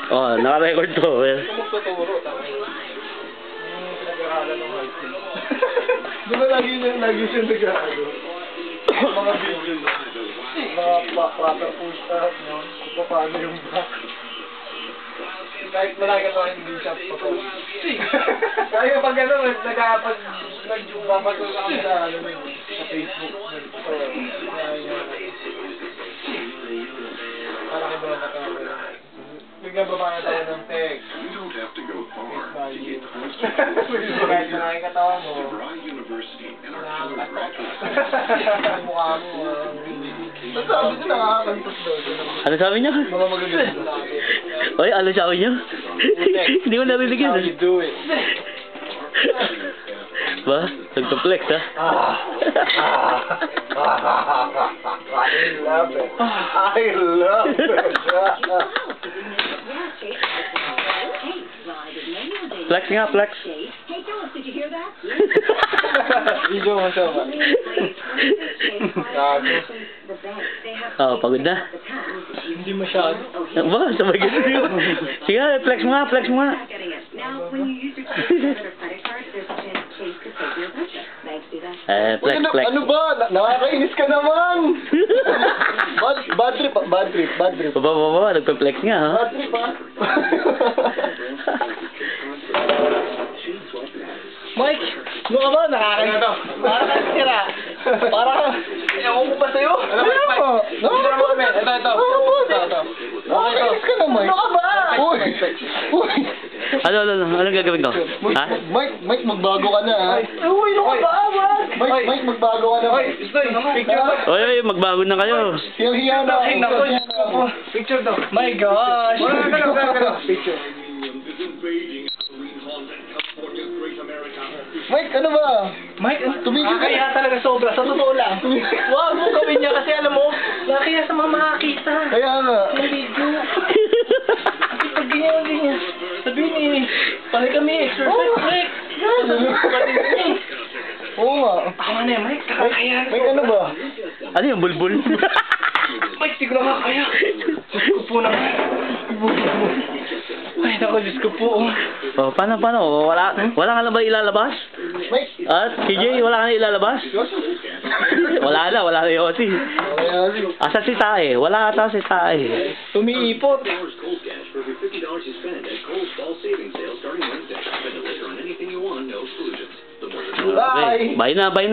Oh, naka-record to. Magtuturo, tama yun. Pinag-aralan ng high school. Di ba lagi siya nag-aaral? Mga video, mga proper push-up, no? Kung paano yung back. Kahit malaki ito, hindi siya pato. Kaya pag gano'n, nagbabato ka sa Facebook. Parang iba na kamera. Biglang babae tayo ng text. You don't have to go far to get close to Kahit malaki katawa mo. DeVry University and our killer graduates. Mukha mo. Sabi niya nakakakantos daw. Ano sabi niya? Mga magaganda. Oy, ano sabi niya? Hindi ko narinig yun. How you do it? Ba? Nagpa-flex, ha? I love it. I love it. Flex nga, flex. Hey, Phyllis, did you hear that? Video mo siya ba? Oh, pagod na. Hindi masyado. Ba? Sabay ganun. Sige, flex mo nga, flex mo nga. Now, when you use your credit card, there's a chance Chase could take your budget. Thanks to that. Flex, flex. Ano ba? Nakakainis ka naman! Bad trip. Baba, nagpa-flex nga, ha? Bad trip, ha? Mike, ano ka ba? Nakakainis. Para ka sira. Para ka... Ewan ko ba sa'yo? Ano ba? Ito. Nakakainis ka na, Mike. Ano ka ba? Uy! Anong gagawin ko? Ha? Mike, magbago ka na, ha? Uy, ano ka ba? Mike, magbago ka na. Picture ba? Oy, magbago na kayo. Hiya na ako. Picture daw. My gosh. Picture. Mike, ano ba? Mike, tumigil ka. Nakakaya talaga sobra. Sa totoo lang. Wag mo gawin niya kasi alam mo, nakakaya sa mga makakita. Kaya nga. Yung video. Kasi pag ganyan. Sabihin eh, pala kami, exercise break. Oo nga. Tama na yan, Mike. Nakakaya. Mike, ano ba? Ano yung bulbul? Mike, di ko nakakaya. Diyos ko po na. Ay, naku, Diyos ko po. Oh, paano? Wala ka na ba ilalabas? Mike. At KJ, wala ka na ilalabas? Wala na Yossi. Asa si Tae? Wala ata si Tae. Tumiipot. Okay. Bye na. Bye.